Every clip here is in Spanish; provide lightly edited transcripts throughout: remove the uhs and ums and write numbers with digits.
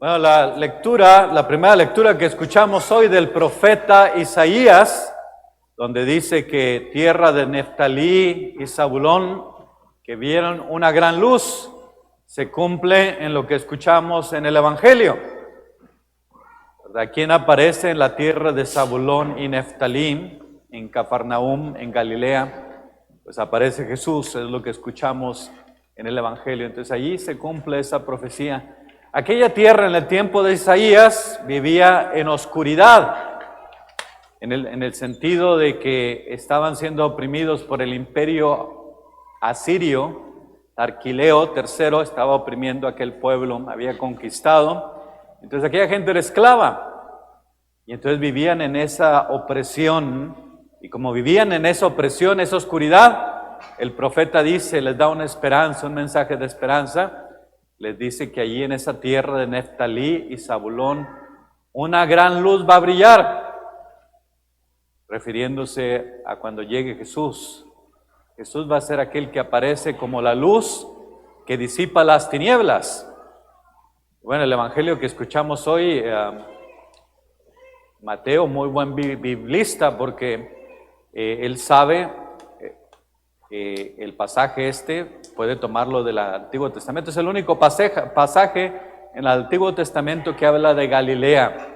Bueno, la primera lectura que escuchamos hoy del profeta Isaías, donde dice que tierra de Neftalí y Zabulón, que vieron una gran luz, se cumple en lo que escuchamos en el Evangelio. ¿Verdad? ¿Quién aparece en la tierra de Zabulón y Neftalí, en Cafarnaúm, en Galilea? Pues aparece Jesús, es lo que escuchamos en el Evangelio. Entonces allí se cumple esa profecía. Aquella tierra en el tiempo de Isaías vivía en oscuridad, en el sentido de que estaban siendo oprimidos por el imperio asirio. Arquileo III estaba oprimiendo a aquel pueblo, había conquistado. Entonces aquella gente era esclava y entonces vivían en esa opresión, y como vivían en esa opresión, esa oscuridad, el profeta dice, les da una esperanza, un mensaje de esperanza. Les dice que allí en esa tierra de Neftalí y Zabulón una gran luz va a brillar, refiriéndose a cuando llegue Jesús. Jesús va a ser aquel que aparece como la luz que disipa las tinieblas. Bueno, el evangelio que escuchamos hoy, Mateo, muy buen biblista, porque él sabe el pasaje puede tomarlo del Antiguo Testamento. Es el único pasaje en el Antiguo Testamento que habla de Galilea.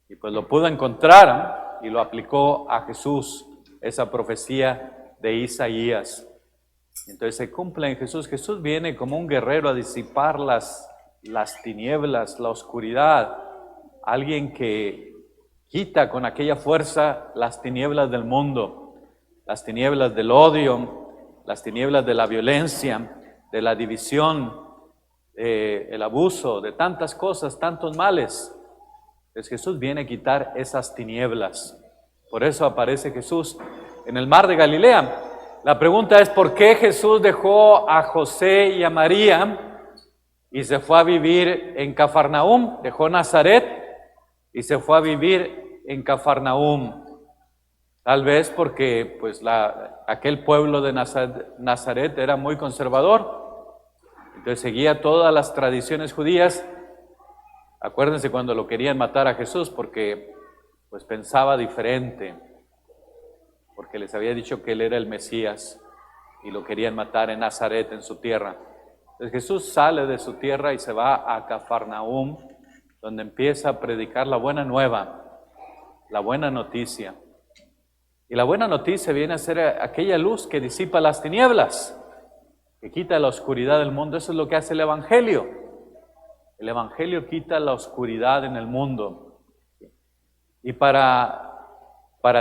Y pues lo pudo encontrar y lo aplicó a Jesús, esa profecía de Isaías. Entonces se cumple en Jesús. Jesús viene como un guerrero a disipar las tinieblas, la oscuridad. Alguien que quita con aquella fuerza las tinieblas del mundo. Las tinieblas del odio, las tinieblas de la violencia, de la división, el abuso, de tantas cosas, tantos males. Entonces Jesús viene a quitar esas tinieblas. Por eso aparece Jesús en el mar de Galilea. La pregunta es, ¿por qué Jesús dejó a José y a María y se fue a vivir en Cafarnaúm? Dejó Nazaret y se fue a vivir en Cafarnaúm. Tal vez porque pues aquel pueblo de Nazaret era muy conservador, entonces seguía todas las tradiciones judías. Acuérdense cuando lo querían matar a Jesús porque pues pensaba diferente, porque les había dicho que él era el Mesías y lo querían matar en Nazaret, en su tierra. Entonces Jesús sale de su tierra y se va a Cafarnaúm, donde empieza a predicar la buena nueva, la buena noticia. Y la buena noticia viene a ser aquella luz que disipa las tinieblas, que quita la oscuridad del mundo. Eso es lo que hace el Evangelio. El Evangelio quita la oscuridad en el mundo. Y para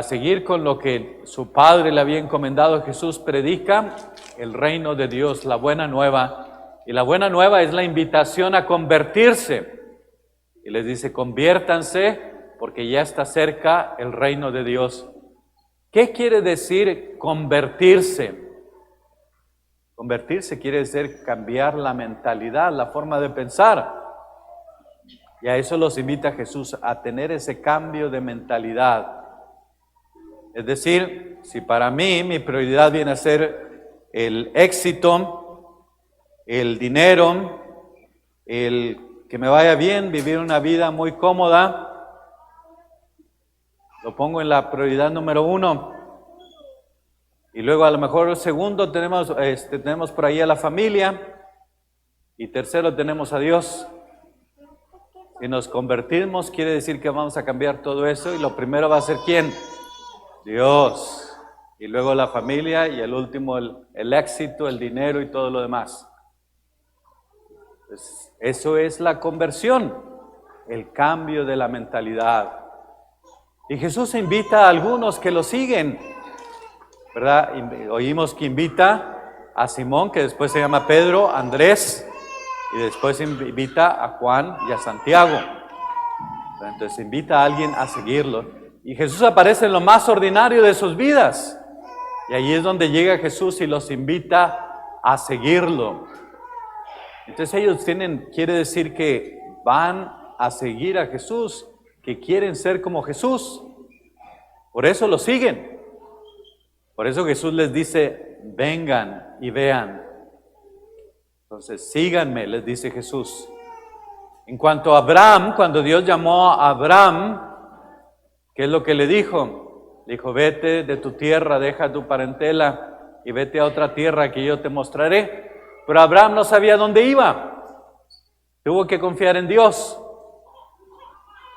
seguir con lo que su Padre le había encomendado, Jesús predica el reino de Dios, la buena nueva. Y la buena nueva es la invitación a convertirse. Y les dice, conviértanse porque ya está cerca el reino de Dios. ¿Qué quiere decir convertirse? Convertirse quiere decir cambiar la mentalidad, la forma de pensar. Y a eso los invita Jesús, a tener ese cambio de mentalidad. Es decir, si para mí mi prioridad viene a ser el éxito, el dinero, el que me vaya bien, vivir una vida muy cómoda, lo pongo en la prioridad número 1. Y luego a lo mejor segundo tenemos por ahí a la familia. Y tercero tenemos a Dios. Si nos convertimos, quiere decir que vamos a cambiar todo eso. Y lo primero va a ser ¿quién? Dios. Y luego la familia y el último el éxito, el dinero y todo lo demás. Pues eso es la conversión, el cambio de la mentalidad. Y Jesús invita a algunos que lo siguen, ¿verdad? Oímos que invita a Simón, que después se llama Pedro, Andrés, y después invita a Juan y a Santiago. Entonces invita a alguien a seguirlo. Y Jesús aparece en lo más ordinario de sus vidas. Y ahí es donde llega Jesús y los invita a seguirlo. Entonces ellos quiere decir que van a seguir a Jesús, que quieren ser como Jesús. Por eso lo siguen. Por eso Jesús les dice, vengan y vean. Entonces síganme, les dice Jesús. En cuanto a Abraham, cuando Dios llamó a Abraham, ¿qué es lo que le dijo? Le dijo, vete de tu tierra, deja tu parentela y vete a otra tierra que yo te mostraré. Pero Abraham no sabía dónde iba. Tuvo que confiar en Dios.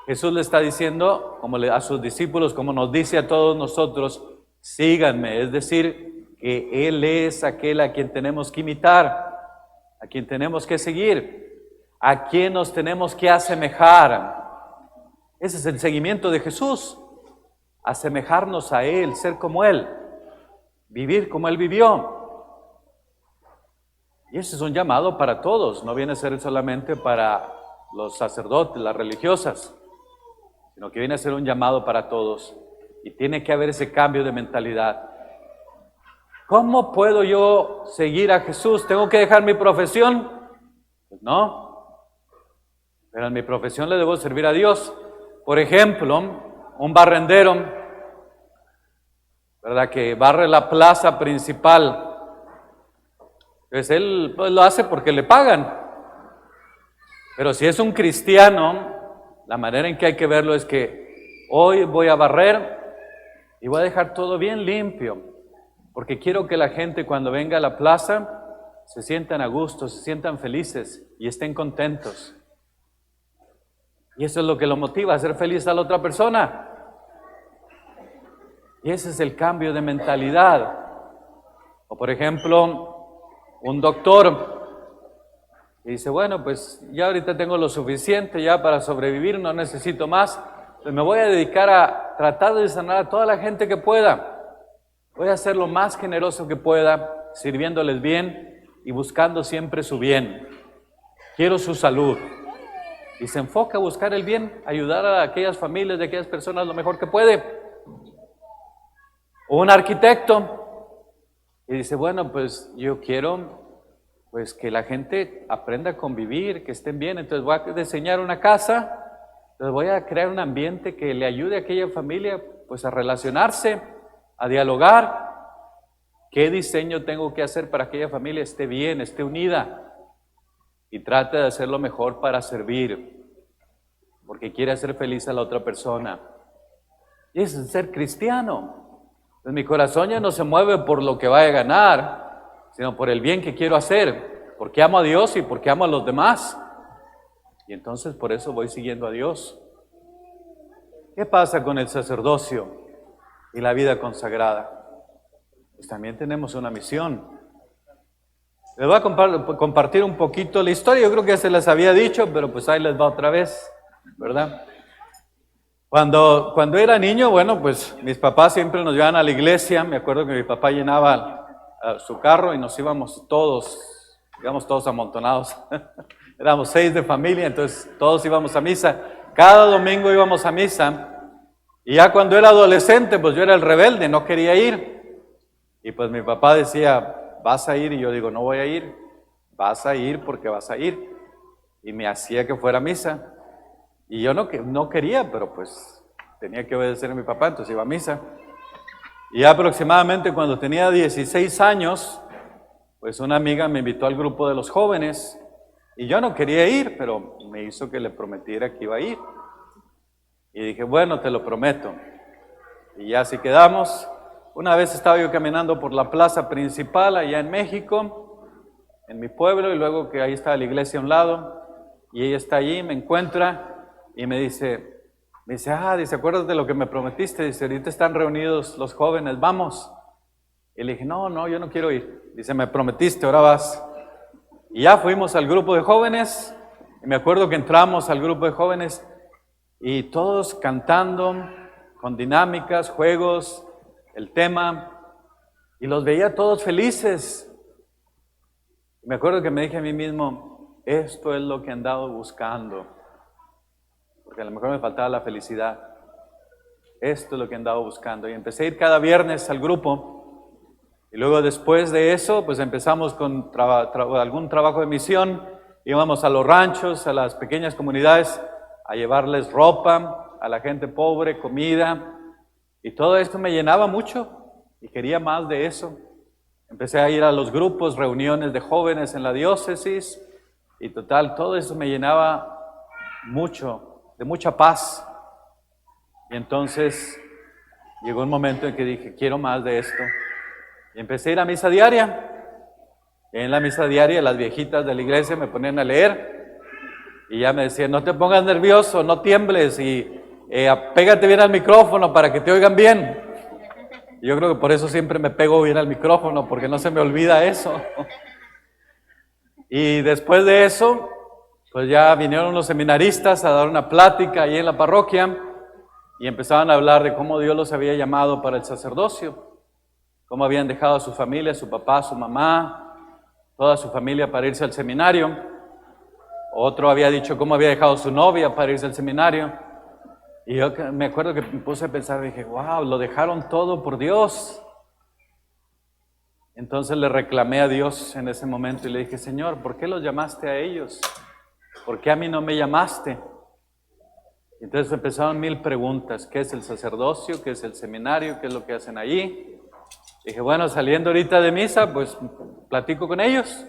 Jesús le está diciendo, como a sus discípulos, como nos dice a todos nosotros, síganme. Es decir, que Él es aquel a quien tenemos que imitar, a quien tenemos que seguir, a quien nos tenemos que asemejar. Ese es el seguimiento de Jesús, asemejarnos a Él, ser como Él, vivir como Él vivió. Y ese es un llamado para todos, no viene a ser solamente para los sacerdotes, las religiosas, sino que viene a ser un llamado para todos. Y tiene que haber ese cambio de mentalidad. ¿Cómo puedo yo seguir a Jesús? ¿Tengo que dejar mi profesión? Pues no. Pero en mi profesión le debo servir a Dios. Por ejemplo, un barrendero, ¿verdad?, que barre la plaza principal. Pues él lo hace porque le pagan. Pero si es un cristiano, la manera en que hay que verlo es que hoy voy a barrer y voy a dejar todo bien limpio, porque quiero que la gente cuando venga a la plaza se sientan a gusto, se sientan felices y estén contentos. Y eso es lo que lo motiva, a hacer feliz a la otra persona. Y ese es el cambio de mentalidad. O por ejemplo, un doctor y dice, bueno, pues ya ahorita tengo lo suficiente ya para sobrevivir, no necesito más, pues me voy a dedicar a tratar de sanar a toda la gente que pueda. Voy a ser lo más generoso que pueda, sirviéndoles bien y buscando siempre su bien. Quiero su salud. Y se enfoca a buscar el bien, ayudar a aquellas familias, de aquellas personas lo mejor que puede. O un arquitecto y dice, bueno, pues yo quiero pues que la gente aprenda a convivir, que estén bien, entonces voy a diseñar una casa, entonces voy a crear un ambiente que le ayude a aquella familia pues a relacionarse, a dialogar. ¿Qué diseño tengo que hacer para que aquella familia esté bien, esté unida? Y trate de hacer lo mejor para servir, porque quiere hacer feliz a la otra persona. Y es ser cristiano. Pues mi corazón ya no se mueve por lo que vaya a ganar, sino por el bien que quiero hacer, porque amo a Dios y porque amo a los demás. Y entonces por eso voy siguiendo a Dios. ¿Qué pasa con el sacerdocio y la vida consagrada? Pues también tenemos una misión. Les voy a compartir un poquito la historia. Yo creo que ya se les había dicho, pero pues ahí les va otra vez, ¿verdad? Cuando era niño, bueno, pues mis papás siempre nos llevaban a la iglesia. Me acuerdo que mi papá llenaba su carro y nos íbamos todos amontonados. Éramos 6 de familia, entonces todos íbamos a misa. Cada domingo íbamos a misa. Y ya cuando era adolescente, pues yo era el rebelde, no quería ir. Y pues mi papá decía, ¿vas a ir? Y yo digo, no voy a ir. Vas a ir porque vas a ir. Y me hacía que fuera a misa. Y yo no quería, pero pues tenía que obedecer a mi papá, entonces iba a misa. Y aproximadamente cuando tenía 16 años, pues una amiga me invitó al grupo de los jóvenes. Y yo no quería ir, pero me hizo que le prometiera que iba a ir. Y dije, bueno, te lo prometo. Y ya así quedamos. Una vez estaba yo caminando por la plaza principal allá en México, en mi pueblo, y luego que ahí estaba la iglesia a un lado, y ella está allí, me encuentra y me dice, dice, ¿acuerdas de lo que me prometiste? Dice, ahorita están reunidos los jóvenes, vamos. Y le dije, no, yo no quiero ir. Dice, me prometiste, ahora vas. Y ya fuimos al grupo de jóvenes, y me acuerdo que entramos al grupo de jóvenes, y todos cantando, con dinámicas, juegos, el tema, y los veía todos felices. Me acuerdo que me dije a mí mismo, esto es lo que he andado buscando, porque a lo mejor me faltaba la felicidad. Esto es lo que he andado buscando. Y empecé a ir cada viernes al grupo, y luego después de eso, pues empezamos con algún trabajo de misión. Íbamos a los ranchos, a las pequeñas comunidades, a llevarles ropa, a la gente pobre, comida. Y todo esto me llenaba mucho y quería más de eso. Empecé a ir a los grupos, reuniones de jóvenes en la diócesis y total, todo eso me llenaba de mucha paz. Y entonces llegó un momento en que dije, quiero más de esto. Y empecé a ir a misa diaria. En la misa diaria las viejitas de la iglesia me ponían a leer y ya me decían, no te pongas nervioso, no tiembles y apégate bien al micrófono para que te oigan bien. Y yo creo que por eso siempre me pego bien al micrófono, porque no se me olvida eso. Y después de eso, pues ya vinieron los seminaristas a dar una plática ahí en la parroquia y empezaban a hablar de cómo Dios los había llamado para el sacerdocio, cómo habían dejado a su familia, su papá, su mamá, toda su familia para irse al seminario. Otro había dicho cómo había dejado a su novia para irse al seminario. Y yo me acuerdo que me puse a pensar, dije, wow, lo dejaron todo por Dios. Entonces le reclamé a Dios en ese momento y le dije, Señor, ¿por qué los llamaste a ellos? ¿Por qué a mí no me llamaste? Entonces empezaron 1000 preguntas. ¿Qué es el sacerdocio? ¿Qué es el seminario? ¿Qué es lo que hacen allí? Dije, bueno, saliendo ahorita de misa, pues platico con ellos.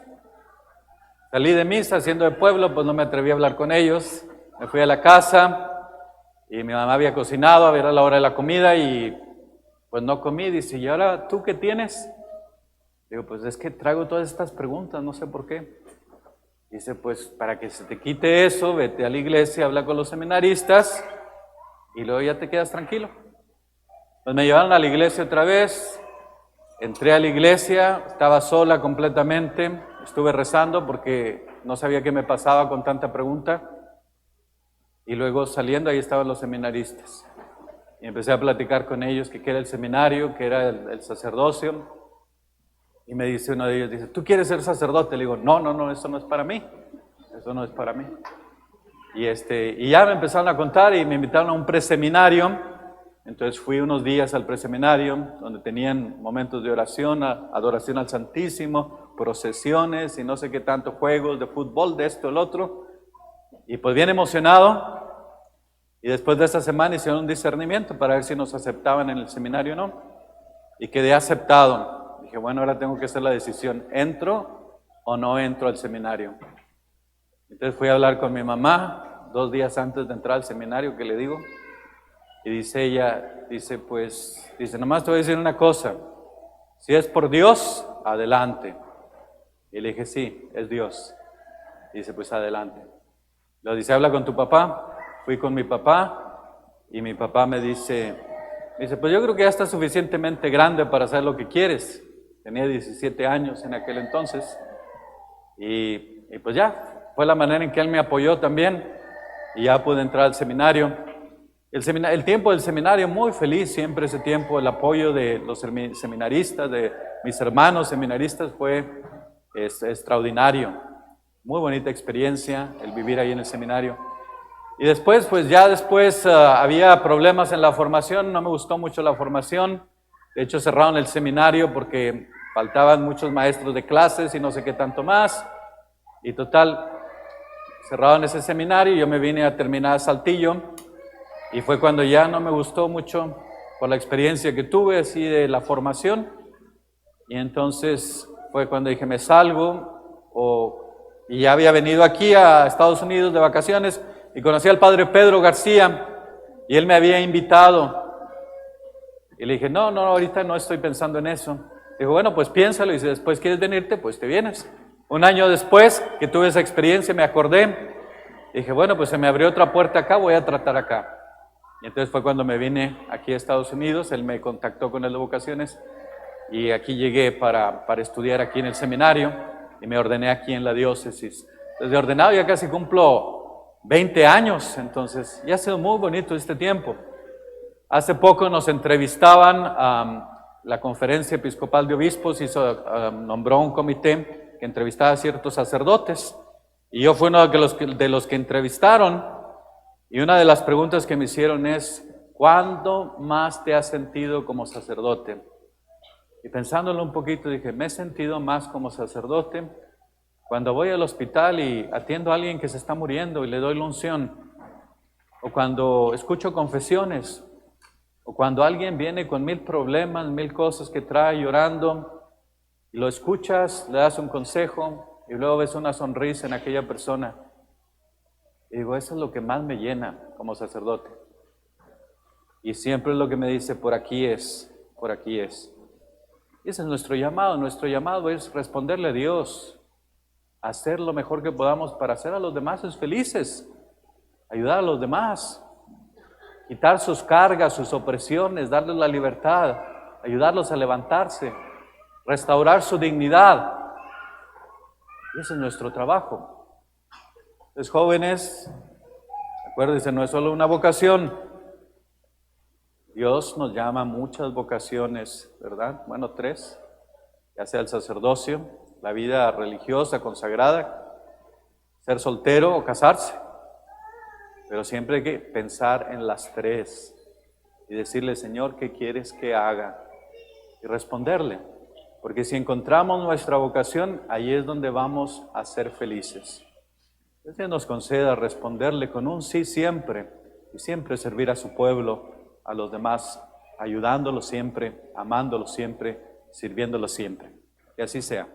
Salí de misa, siendo de pueblo, pues no me atreví a hablar con ellos. Me fui a la casa y mi mamá había cocinado, era la hora de la comida y pues no comí. Dice, ¿y ahora tú qué tienes? Digo, pues es que traigo todas estas preguntas, no sé por qué. Dice, pues para que se te quite eso, vete a la iglesia, habla con los seminaristas y luego ya te quedas tranquilo. Pues me llevaron a la iglesia otra vez. Entré a la iglesia, estaba sola completamente, estuve rezando porque no sabía qué me pasaba con tanta pregunta. Y luego saliendo ahí estaban los seminaristas. Y empecé a platicar con ellos que qué era el seminario, que era el sacerdocio. Y me dice uno de ellos, dice, ¿tú quieres ser sacerdote? Le digo, no, eso no es para mí, eso no es para mí. Y ya me empezaron a contar y me invitaron a un preseminario. Entonces fui unos días al preseminario, donde tenían momentos de oración, adoración al Santísimo, procesiones y no sé qué tanto, juegos de fútbol, de esto, el otro. Y pues bien emocionado. Y después de esa semana hicieron un discernimiento para ver si nos aceptaban en el seminario o no. Y quedé aceptado. Dije, bueno, ahora tengo que hacer la decisión, ¿entro o no entro al seminario? Entonces fui a hablar con mi mamá 2 días antes de entrar al seminario, que le digo. Y dice ella, dice, nomás te voy a decir una cosa, si es por Dios, adelante. Y le dije, sí, es Dios. Y dice, pues adelante. Lo dice, habla con tu papá. Fui con mi papá y mi papá me dice, pues yo creo que ya estás suficientemente grande para hacer lo que quieres. Tenía 17 años en aquel entonces. Y pues ya, fue la manera en que él me apoyó también y ya pude entrar al seminario. El tiempo del seminario, muy feliz siempre ese tiempo, el apoyo de los seminaristas, de mis hermanos seminaristas fue extraordinario. Muy bonita experiencia el vivir ahí en el seminario. Y después, había problemas en la formación, no me gustó mucho la formación. De hecho cerraron el seminario porque faltaban muchos maestros de clases y no sé qué tanto más. Y total, cerraron ese seminario y yo me vine a terminar a Saltillo. Y fue cuando ya no me gustó mucho por la experiencia que tuve así de la formación. Y entonces fue cuando dije, me salgo. Y ya había venido aquí a Estados Unidos de vacaciones y conocí al padre Pedro García y él me había invitado. Y le dije, no, ahorita no estoy pensando en eso. Dijo, bueno, pues piénsalo y si después quieres venirte, pues te vienes. Un año después que tuve esa experiencia me acordé. Dije, bueno, pues se me abrió otra puerta acá, voy a tratar acá. Y entonces fue cuando me vine aquí a Estados Unidos, él me contactó con el de vocaciones y aquí llegué para estudiar aquí en el seminario y me ordené aquí en la diócesis. Desde ordenado ya casi cumplo 20 años, entonces ya ha sido muy bonito este tiempo. Hace poco nos entrevistaban, la Conferencia Episcopal de Obispos nombró un comité que entrevistaba a ciertos sacerdotes y yo fui uno de los que entrevistaron. Y una de las preguntas que me hicieron es, ¿cuándo más te has sentido como sacerdote? Y pensándolo un poquito dije, me he sentido más como sacerdote cuando voy al hospital y atiendo a alguien que se está muriendo y le doy la unción, o cuando escucho confesiones, o cuando alguien viene con 1000 problemas, 1000 cosas que trae llorando, y lo escuchas, le das un consejo y luego ves una sonrisa en aquella persona. Y digo, eso es lo que más me llena como sacerdote. Y siempre es lo que me dice, por aquí es, por aquí es. Y ese es nuestro llamado es responderle a Dios, hacer lo mejor que podamos para hacer a los demás felices, ayudar a los demás, quitar sus cargas, sus opresiones, darles la libertad, ayudarlos a levantarse, restaurar su dignidad. Y ese es nuestro trabajo. Entonces, jóvenes, acuérdense, no es solo una vocación. Dios nos llama a muchas vocaciones, ¿verdad? Bueno, 3, ya sea el sacerdocio, la vida religiosa, consagrada, ser soltero o casarse. Pero siempre hay que pensar en las 3 y decirle, Señor, ¿qué quieres que haga? Y responderle. Porque si encontramos nuestra vocación, ahí es donde vamos a ser felices. Dios nos conceda responderle con un sí siempre, y siempre servir a su pueblo, a los demás, ayudándolos siempre, amándolos siempre, sirviéndolos siempre. Que así sea.